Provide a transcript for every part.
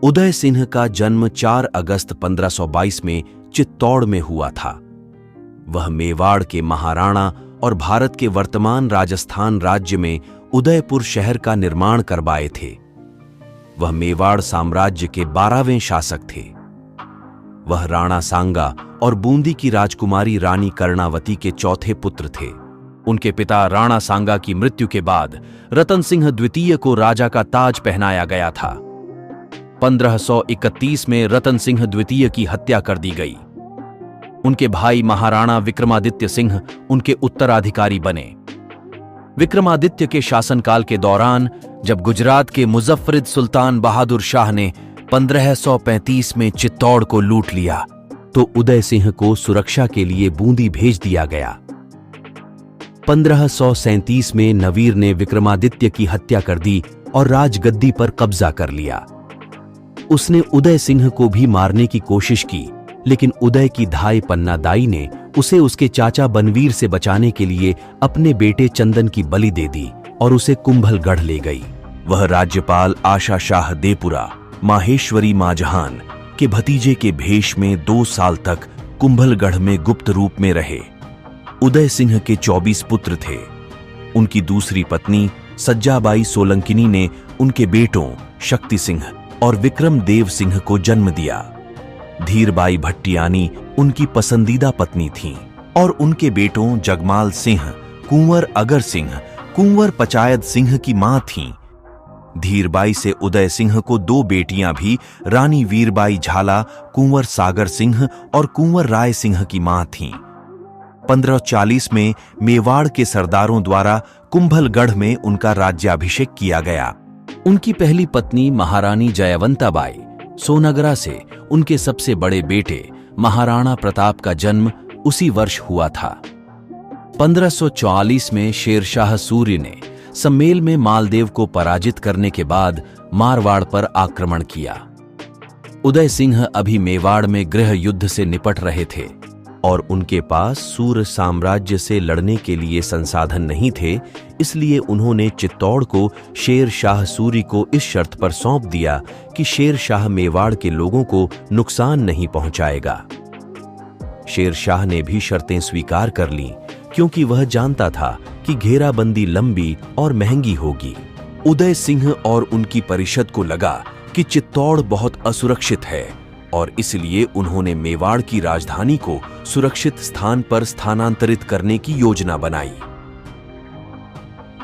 उदय सिंह का जन्म 4 अगस्त 1522 में चित्तौड़ में हुआ था। वह मेवाड़ के महाराणा और भारत के वर्तमान राजस्थान राज्य में उदयपुर शहर का निर्माण करवाए थे। वह मेवाड़ साम्राज्य के 12वें शासक थे। वह राणा सांगा और बूंदी की राजकुमारी रानी कर्णावती के चौथे पुत्र थे। उनके पिता राणा सांगा की मृत्यु के बाद रतन सिंह द्वितीय को राजा का ताज पहनाया गया था। 1531 में रतन सिंह द्वितीय की हत्या कर दी गई। उनके भाई महाराणा विक्रमादित्य सिंह उनके उत्तराधिकारी बने। विक्रमादित्य के शासनकाल के दौरान जब गुजरात के मुजफ्फरिद सुल्तान बहादुर शाह ने 1535 में चित्तौड़ को लूट लिया तो उदय सिंह को सुरक्षा के लिए बूंदी भेज दिया गया। 1537 में नवीर ने विक्रमादित्य की हत्या कर दी और राजगद्दी पर कब्जा कर लिया। उसने उदय सिंह को भी मारने की कोशिश की, लेकिन उदय की धाई पन्नादाई ने उसे उसके चाचा बनवीर से बचाने के लिए अपने बेटे चंदन की बलि दे दी और उसे कुंभलगढ़ ले गई। वह राज्यपाल आशा शाह देपुरा माहेश्वरी माजहान के भतीजे के भेष में 2 साल तक कुंभलगढ़ में गुप्त रूप में रहे। उदय सिंह के 24 पुत्र थे। उनकी दूसरी पत्नी सज्जाबाई सोलंकिनी ने उनके बेटों शक्ति सिंह और विक्रम देव सिंह को जन्म दिया। धीरबाई भट्टियानी उनकी पसंदीदा पत्नी थीं और उनके बेटों जगमाल सिंह, कुंवर अगर सिंह, कुंवर पचायत सिंह की मां थीं। धीरबाई से उदय सिंह को 2 बेटियां भी रानी वीरबाई झाला, कुंवर सागर सिंह और कुंवर राय सिंह की मां थीं। 1540 में मेवाड़ के सरदारों द्वारा कुंभलगढ़ में उनका राज्याभिषेक किया गया। उनकी पहली पत्नी महारानी जयवंताबाई सोनगरा से उनके सबसे बड़े बेटे महाराणा प्रताप का जन्म उसी वर्ष हुआ था। 1544 में शेरशाह सूर्य ने सम्मेल में मालदेव को पराजित करने के बाद मारवाड़ पर आक्रमण किया। उदय सिंह अभी मेवाड़ में गृह युद्ध से निपट रहे थे और उनके पास सूर्य साम्राज्य से लड़ने के लिए संसाधन नहीं थे, इसलिए उन्होंने चित्तौड़ को शेर शाह सूरी को इस शर्त पर सौंप दिया कि शेर शाह मेवाड़ के लोगों को नुकसान नहीं पहुंचाएगा। शेर शाह ने भी शर्तें स्वीकार कर लीं, क्योंकि वह जानता था कि घेराबंदी लंबी और महंगी होगी। उदय सिंह और उनकी परिषद को लगा कि चित्तौड़ बहुत असुरक्षित है और इसलिए उन्होंने मेवाड़ की राजधानी को सुरक्षित स्थान पर स्थानांतरित करने की योजना बनाई।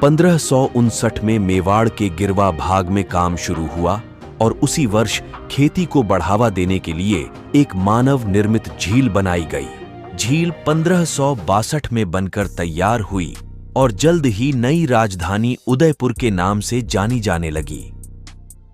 1559 में मेवाड़ के गिरवा भाग में काम शुरू हुआ और उसी वर्ष खेती को बढ़ावा देने के लिए एक मानव निर्मित झील बनाई गई। झील 1562 में बनकर तैयार हुई और जल्द ही नई राजधानी उदयपुर के नाम से जानी जाने लगी।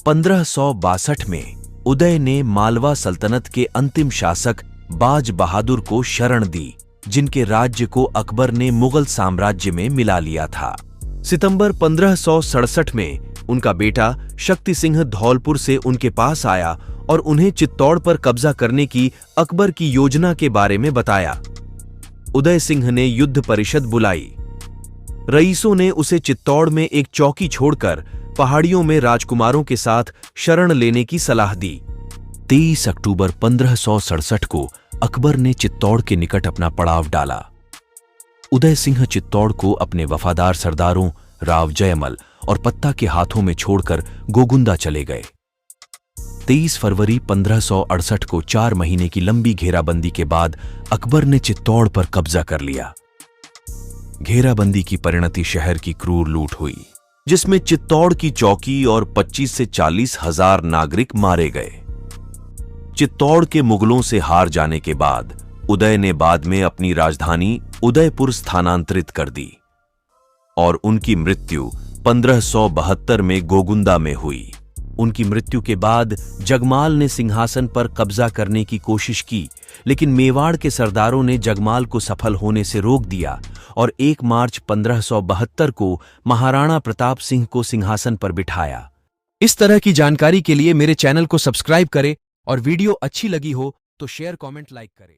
1562 में उदय ने मालवा सल्तनत के अंतिम शासक बाज बहादुर को शरण दी, जिनके राज्य को अकबर ने मुगल साम्राज्य में मिला लिया था। सितंबर 1567 में उनका बेटा शक्ति सिंह धौलपुर से उनके पास आया और उन्हें चित्तौड़ पर कब्जा करने की अकबर की योजना के बारे में बताया। उदय सिंह ने युद्ध परिषद बुलाई। रईसों ने उसे चित्तौड़ में एक चौकी छोड़कर पहाड़ियों में राजकुमारों के साथ शरण लेने की सलाह दी। 23 अक्टूबर 1567 को अकबर ने चित्तौड़ के निकट अपना पड़ाव डाला। उदय सिंह चित्तौड़ को अपने वफादार सरदारों राव जयमल और पत्ता के हाथों में छोड़कर गोगुंदा चले गए। 23 फरवरी 1568 को 4 महीने की लंबी घेराबंदी के बाद अकबर ने चित्तौड़ पर कब्जा कर लिया। घेराबंदी की परिणति शहर की क्रूर लूट हुई, जिसमें चित्तौड़ की चौकी और 25 से 40 हजार नागरिक मारे गए। चित्तौड़ के मुगलों से हार जाने के बाद उदय ने बाद में अपनी राजधानी उदयपुर स्थानांतरित कर दी और उनकी मृत्यु 1572 में गोगुंदा में हुई। उनकी मृत्यु के बाद जगमाल ने सिंहासन पर कब्जा करने की कोशिश की, लेकिन मेवाड़ के सरदारों ने जगमाल को सफल होने से रोक दिया और 1 मार्च 1572 को महाराणा प्रताप सिंह को सिंहासन पर बिठाया। इस तरह की जानकारी के लिए मेरे चैनल को सब्सक्राइब करें और वीडियो अच्छी लगी हो तो शेयर, कमेंट, लाइक करें।